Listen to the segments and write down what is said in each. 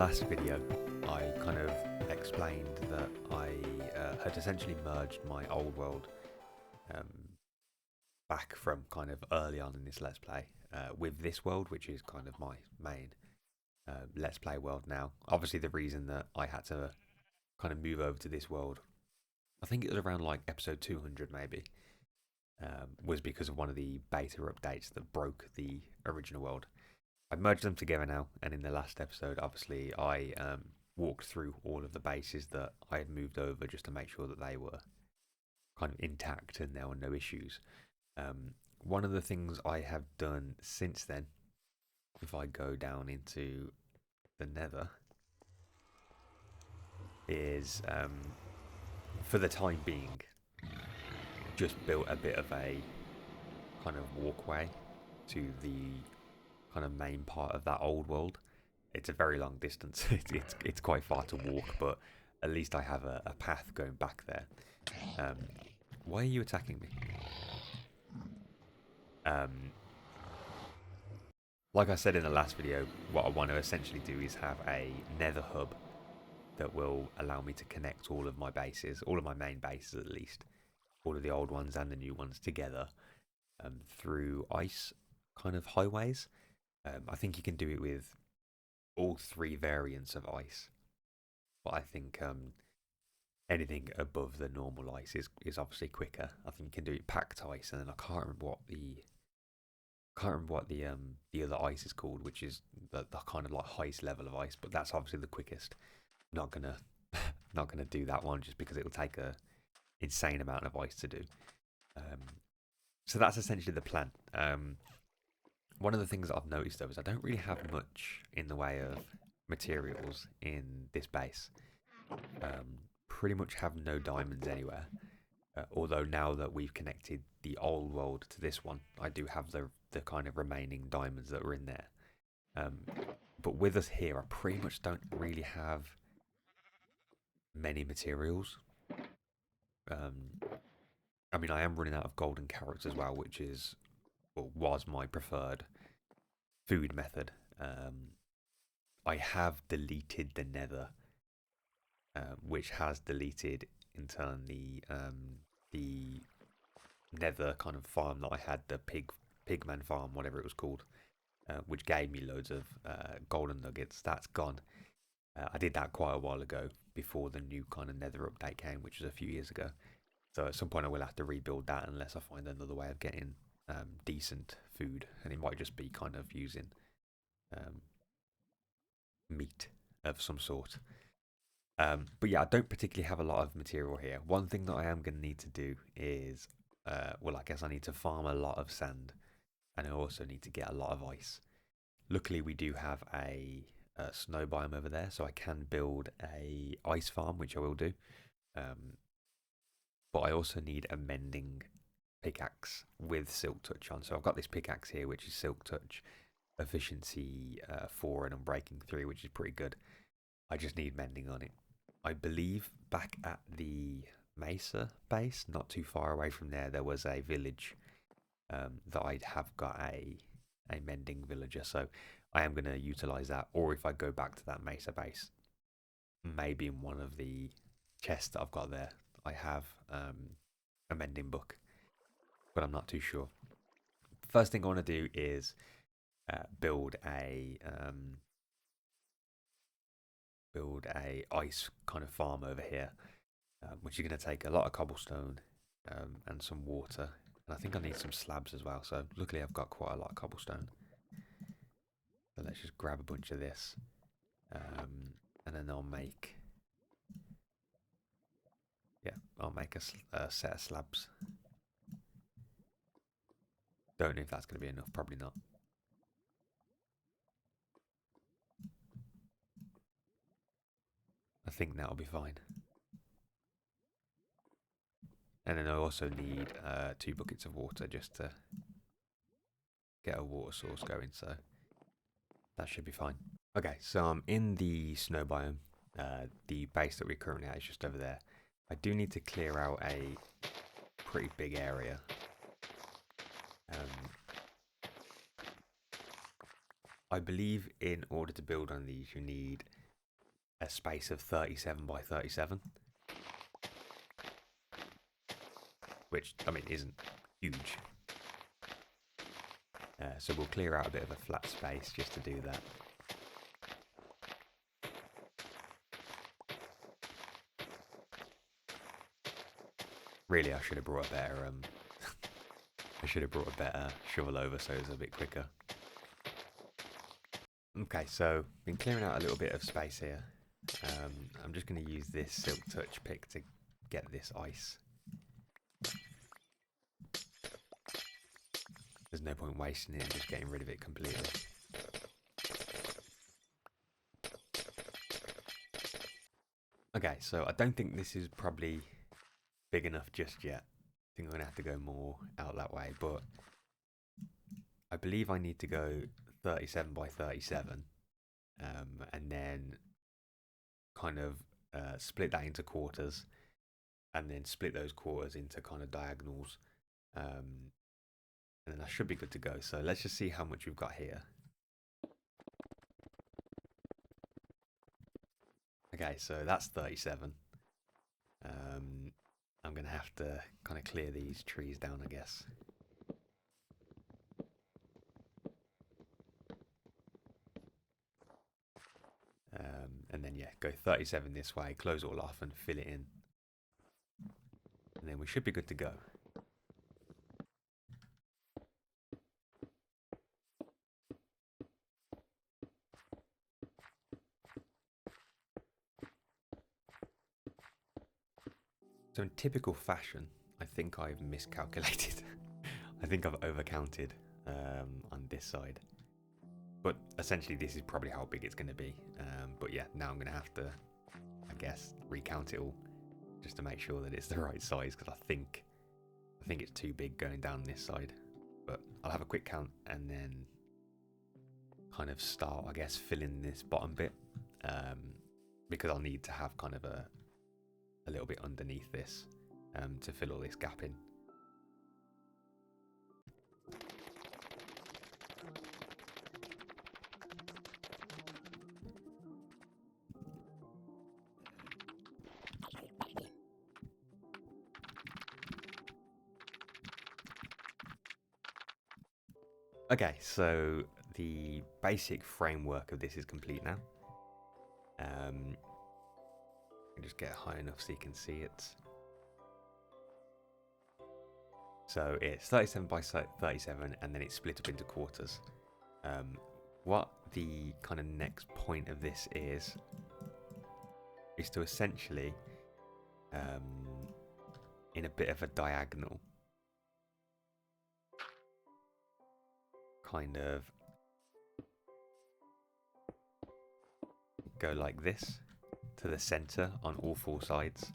last video, I kind of explained that I had essentially merged my old world back from kind of early on in this Let's Play with this world, which is kind of my main Let's Play world now. Obviously, the reason that I had to kind of move over to this world, I think it was around like episode 200 maybe, was because of one of the beta updates that broke the original world. I've merged them together now, and in the last episode, obviously, I walked through all of the bases that I had moved over just to make sure that they were kind of intact and there were no issues. One of the things I have done since then, if I go down into the Nether, is for the time being, just built a bit of a kind of walkway to the kind of main part of that old world. It's a very long distance. It's quite far to walk, but at least I have a path going back there. Why are you attacking me? Like I said in the last video, what I want to essentially do is have a nether hub that will allow me to connect all of my bases, all of my main bases at least, all of the old ones and the new ones together through ice kind of highways. I think you can do it with all three variants of ice, but I think anything above the normal ice is obviously quicker. I think you can do it packed ice, and then I can't remember what the other ice is called, which is the kind of like highest level of ice, but that's obviously the quickest. Not gonna do that one just because it will take a insane amount of ice to do. So that's essentially the plan. One of the things that I've noticed though is I don't really have much in the way of materials in this base. Pretty much have no diamonds anywhere. Although now that we've connected the old world to this one, I do have the kind of remaining diamonds that were in there. But with us here, I pretty much don't really have many materials. I mean, I am running out of golden carrots as well, which is, or was my preferred food method. I have deleted the nether, which has deleted in turn the nether kind of farm that I had, the pigman farm, whatever it was called, which gave me loads of golden nuggets. That's gone. I did that quite a while ago before the new kind of nether update came, which was a few years ago. So at some point I will have to rebuild that unless I find another way of getting decent food, and it might just be kind of using meat of some sort. But yeah, I don't particularly have a lot of material here. One thing that I am going to need to do is, well, I guess I need to farm a lot of sand, and I also need to get a lot of ice. Luckily, we do have a snow biome over there, so I can build a ice farm, which I will do. But I also need a mending pickaxe with silk touch on. So I've got this pickaxe here, which is silk touch, efficiency 4 and unbreaking 3, which is pretty good. I just need mending on it. I believe back at the Mesa base, not too far away from there was a village that I'd have got a mending villager. So I am going to utilize that. Or if I go back to that Mesa base, maybe in one of the chests that I've got there, I have a mending book, but I'm not too sure. First thing I want to do is build a ice kind of farm over here, which is going to take a lot of cobblestone and some water, and I think I need some slabs as well. So luckily I've got quite a lot of cobblestone. So let's just grab a bunch of this, and then I'll make a set of slabs. Don't know if that's going to be enough. Probably not. I think that'll be fine. And then I also need 2 buckets of water just to get a water source going, so that should be fine. Okay, so I'm in the snow biome. The base that we're currently at is just over there. I do need to clear out a pretty big area. I believe in order to build on these, you need a space of 37 by 37, which, I mean, isn't huge. So we'll clear out a bit of a flat space just to do that. Really, I should have brought a better I should have brought a better shovel over so it was a bit quicker. Okay, so been clearing out a little bit of space here. I'm just going to use this Silk Touch pick to get this ice. There's no point wasting it and just getting rid of it completely. Okay, so I don't think this is probably big enough just yet. I think I'm going to have to go more out that way, but I believe I need to go 37 by 37 and then kind of split that into quarters and then split those quarters into kind of diagonals, and then I should be good to go. So let's just see how much we've got here. Okay, so that's 37. I'm going to have to kind of clear these trees down, I guess. And then, yeah, go 37 this way, close it all off and fill it in. And then we should be good to go. So in typical fashion, I think I've miscalculated. I think I've overcounted on this side. But essentially this is probably how big it's going to be. But yeah, now I'm going to have to, I guess, recount it all just to make sure that it's the right size, because I think it's too big going down this side. But I'll have a quick count and then kind of start, I guess, filling this bottom bit, because I'll need to have kind of a little bit underneath this to fill all this gap in. Okay, so the basic framework of this is complete now. Just get high enough so you can see it. So it's 37 by 37 and then it's split up into quarters. What the kind of next point of this is to essentially, in a bit of a diagonal, kind of go like this to the center on all four sides.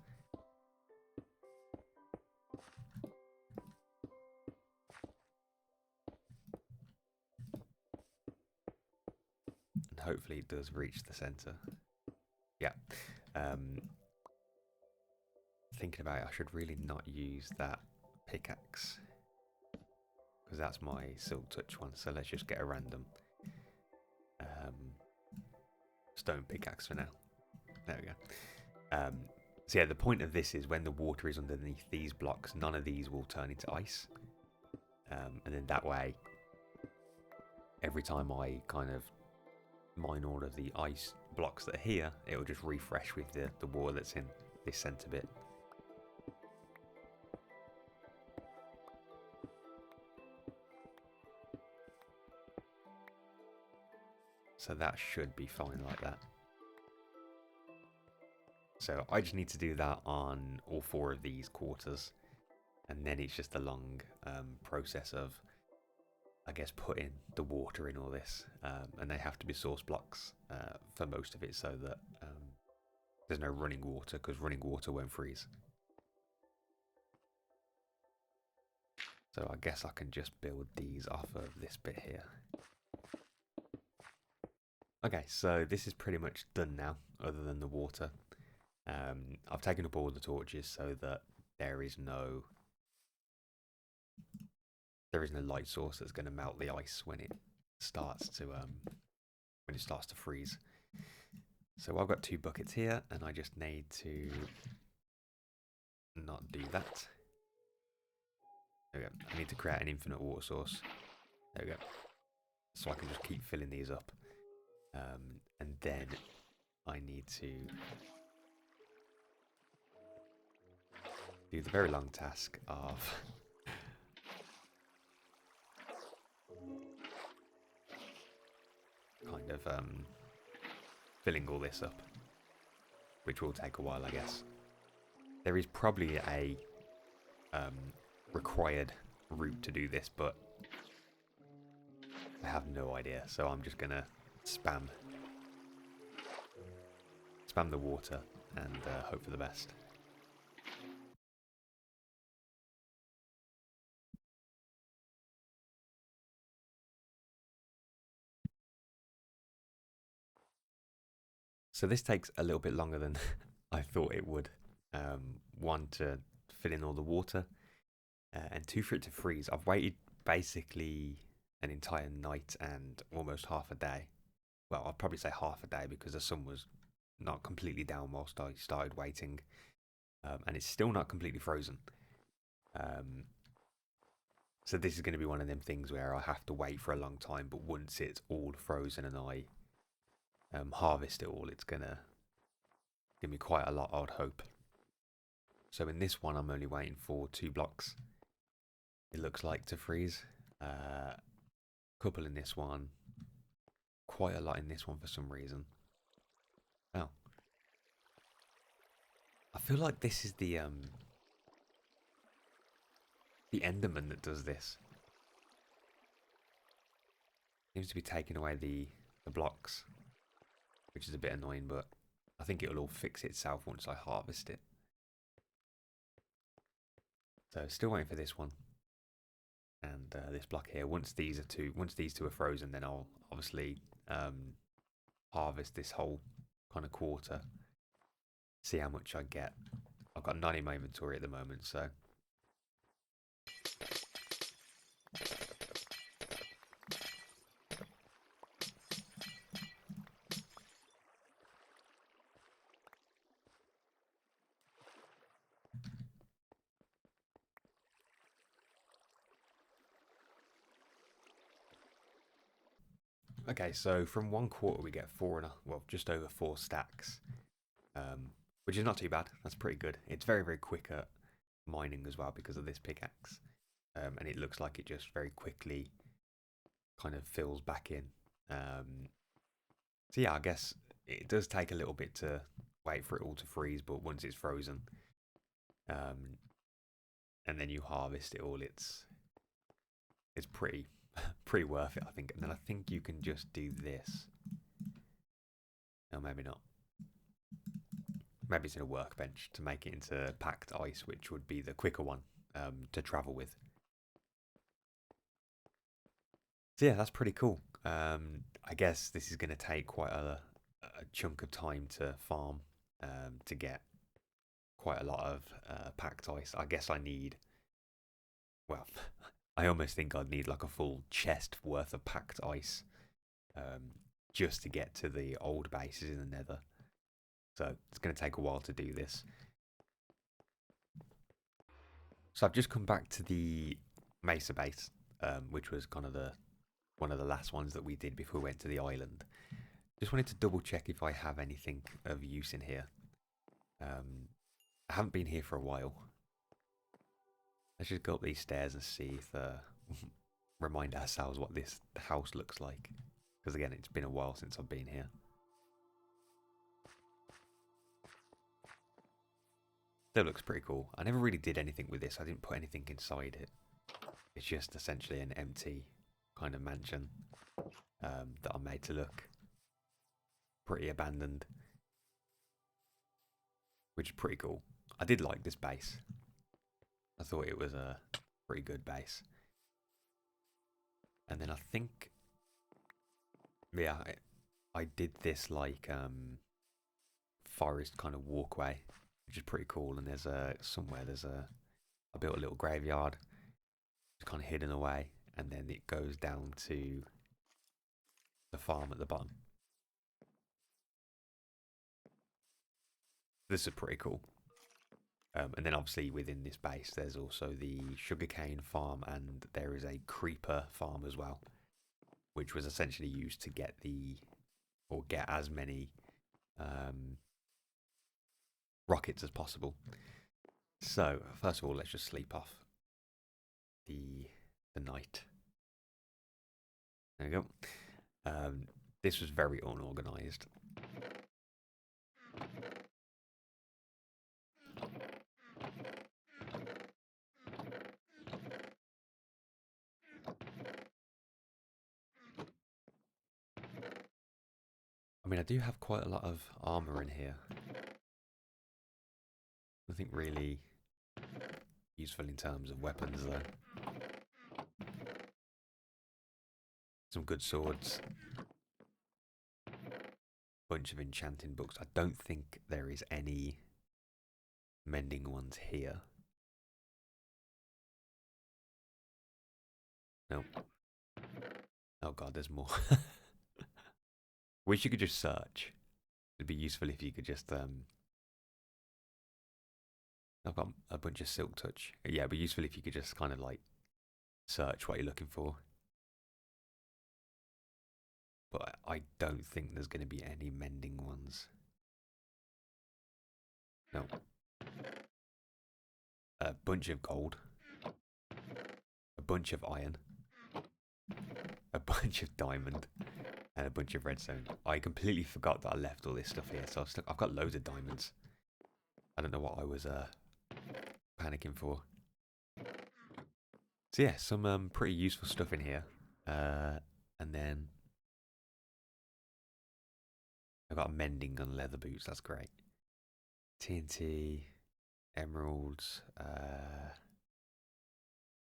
And hopefully it does reach the center. Yeah. Thinking about it, I should really not use that pickaxe, because that's my Silk Touch one. So let's just get a random stone pickaxe for now. There we go. So yeah, the point of this is when the water is underneath these blocks, none of these will turn into ice. And then that way, every time I kind of mine all of the ice blocks that are here, it will just refresh with the water that's in this center bit. So that should be fine like that. So I just need to do that on all four of these quarters, and then it's just a long process of, I guess, putting the water in all this, and they have to be source blocks for most of it, so that there's no running water, because running water won't freeze. So I guess I can just build these off of this bit here. Okay, so this is pretty much done now, other than the water. I've taken up all the torches so that there is no light source that's going to melt the ice when it starts to freeze. So I've got 2 buckets here, and I just need to not do that. There we go. I need to create an infinite water source. There we go. So I can just keep filling these up. And then I need to do the very long task of kind of filling all this up, which will take a while, I guess. There is probably a required route to do this, but I have no idea, so I'm just gonna spam the water and hope for the best. So this takes a little bit longer than I thought it would. One, to fill in all the water, and 2, for it to freeze. I've waited basically an entire night and almost half a day. Well, I'll probably say half a day because the sun was not completely down whilst I started waiting, and it's still not completely frozen. So this is going to be one of them things where I have to wait for a long time, but once it's all frozen and I harvest it all, it's going to give me quite a lot, I would hope. So in this one, I'm only waiting for 2 blocks, it looks like, to freeze. Couple in this one, quite a lot in this one for some reason. Oh, I feel like this is the Enderman that does this. Seems to be taking away the blocks, which is a bit annoying, but I think it'll all fix itself once I harvest it. So still waiting for this one and this block here. Once these two are frozen, then I'll obviously harvest this whole kind of quarter. See how much I get. I've got 9 in my inventory at the moment, so okay, so from 1 quarter we get 4 just over 4 stacks, which is not too bad. That's pretty good. It's very, very quick at mining as well because of this pickaxe, and it looks like it just very quickly kind of fills back in. So yeah, I guess it does take a little bit to wait for it all to freeze, but once it's frozen, and then you harvest it all, it's pretty pretty worth it, I think. And then I think you can just do this. No, maybe not. Maybe it's in a workbench to make it into packed ice, which would be the quicker one to travel with. So yeah, that's pretty cool. I guess this is going to take quite a chunk of time to farm, to get quite a lot of packed ice. I guess I need, well, I almost think I'd need like a full chest worth of packed ice, just to get to the old bases in the nether. So it's going to take a while to do this. So I've just come back to the Mesa base, which was kind of one of the last ones that we did before we went to the island. Just wanted to double check if I have anything of use in here. I haven't been here for a while. Let's just go up these stairs and see if remind ourselves what this house looks like. Because again, it's been a while since I've been here. That looks pretty cool. I never really did anything with this. I didn't put anything inside it. It's just essentially an empty kind of mansion that I made to look pretty abandoned, which is pretty cool. I did like this base. I thought it was a pretty good base. And then I think, yeah, I did this like forest kind of walkway, which is pretty cool. And there's I built a little graveyard, it's kind of hidden away, and then it goes down to the farm at the bottom. This is pretty cool. And then obviously within this base, there's also the sugarcane farm, and there is a creeper farm as well, which was essentially used to get get as many rockets as possible. So first of all, let's just sleep off the night. There we go. This was very unorganized. I mean, I do have quite a lot of armor in here. Nothing really useful in terms of weapons, though. Some good swords. Bunch of enchanting books. I don't think there is any mending ones here. Nope. Oh god, there's more. Wish you could just search. It'd be useful if you could just I've got a bunch of silk touch. Yeah, it'd be useful if you could just kind of like search what you're looking for. But I don't think there's going to be any mending ones. No. A bunch of gold. A bunch of iron. A bunch of diamond. And a bunch of redstone. I completely forgot that I left all this stuff here. So I've got loads of diamonds. I don't know what I was panicking for. So yeah, some pretty useful stuff in here. And then I've got a mending on leather boots. That's great. TNT, emeralds,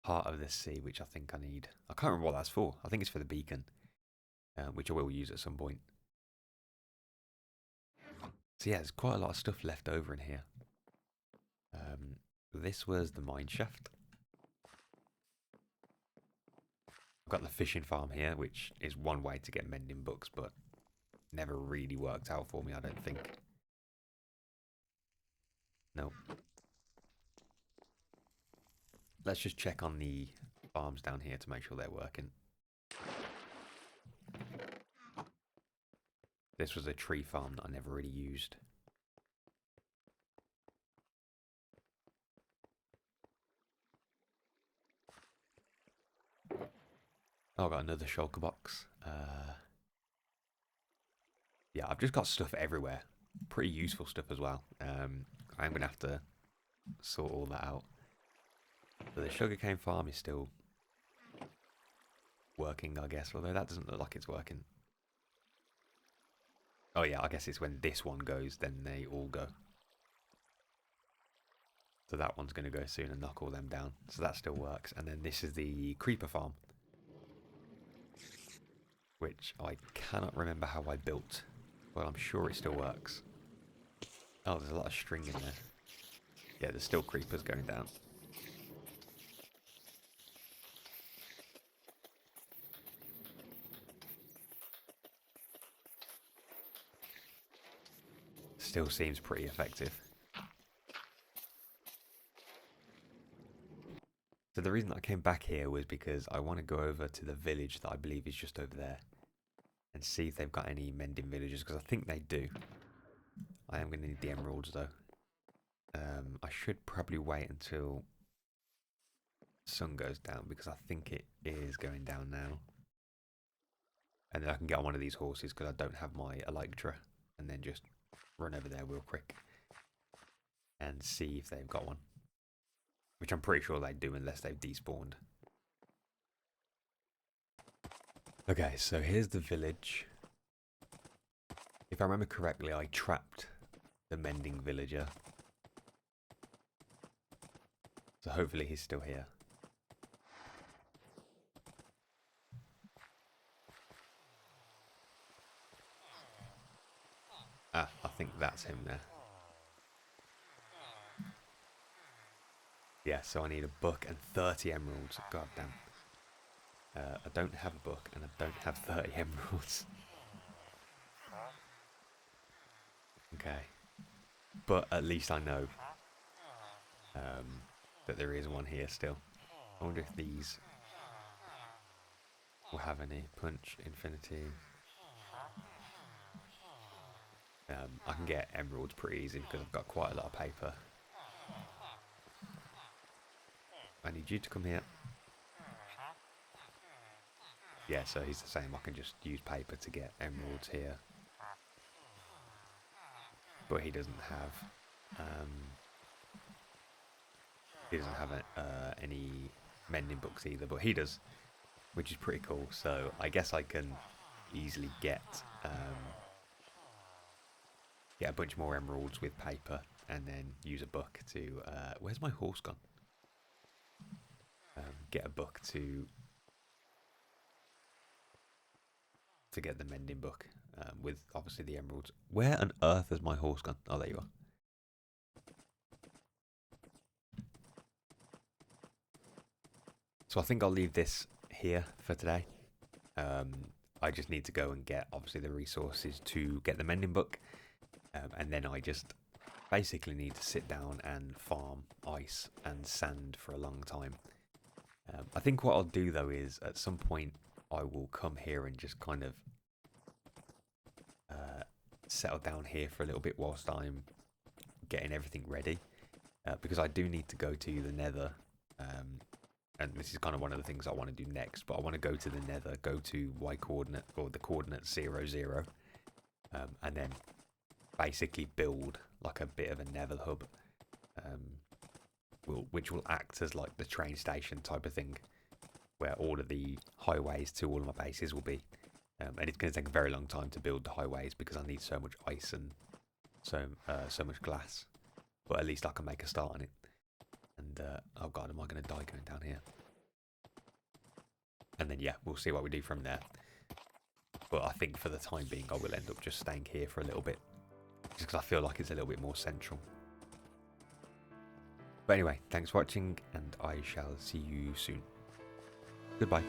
Heart of the Sea, which I think I need. I can't remember what that's for. I think it's for the beacon, which I will use at some point. So yeah, there's quite a lot of stuff left over in here. This was the mine shaft. I've got the fishing farm here, which is one way to get mending books, but never really worked out for me, I don't think. No. Let's just check on the farms down here to make sure they're working. This was a tree farm that I never really used. Oh, I've got another shulker box. Yeah, I've just got stuff everywhere. Pretty useful stuff as well. I'm going to have to sort all that out. But the sugarcane farm is still working, I guess, although that doesn't look like it's working. Oh yeah, I guess it's when this one goes, then they all go. So that one's going to go soon and knock all them down. So that still works. And then this is the creeper farm, which I cannot remember how I built. Well, I'm sure it still works. Oh, there's a lot of string in there. Yeah, there's still creepers going down. Still seems pretty effective. So the reason I came back here was because I want to go over to the village that I believe is just over there and see if they've got any mending villagers, because I think they do. I am going to need the emeralds though. I should probably wait until sun goes down, because I think it is going down now. And then I can get on one of these horses, because I don't have my Elytra, and then just run over there real quick and see if they've got one. Which I'm pretty sure they do, unless they've despawned. Okay, so here's the village. If I remember correctly, I trapped the mending villager. So hopefully he's still here. Ah, I think that's him there. Yeah, so I need a book and 30 emeralds. God damn. I don't have a book and I don't have 30 emeralds. Okay. But at least I know that there is one here still. I wonder if these will have any. Punch, infinity. I can get emeralds pretty easy because I've got quite a lot of paper. I need you to come here. Yeah, so he's the same. I can just use paper to get emeralds here. But he doesn't have any mending books either, but he does, which is pretty cool. So I guess I can easily get a bunch more emeralds with paper, and then use a book to. Where's my horse gone? Get a book to get the mending book with obviously the emeralds. Where on earth has my horse gone? Oh, there you are. So I think I'll leave this here for today. I just need to go and get obviously the resources to get the mending book, and then I just basically need to sit down and farm ice and sand for a long time. I think what I'll do though is at some point I will come here and just kind of settle down here for a little bit whilst I'm getting everything ready, because I do need to go to the nether, and this is kind of one of the things I want to do next, but I want to go to the nether, go to Y coordinate, or the coordinate 0, 0, and then basically build like a bit of a nether hub, which will act as like the train station type of thing, where all of the highways to all of my bases will be. And it's going to take a very long time to build the highways because I need so much ice and so much glass. But at least I can make a start on it. And oh god, am I going to die going down here? And then yeah, we'll see what we do from there. But I think for the time being, I will end up just staying here for a little bit, just because I feel like it's a little bit more central. But anyway, thanks for watching, and I shall see you soon. Goodbye.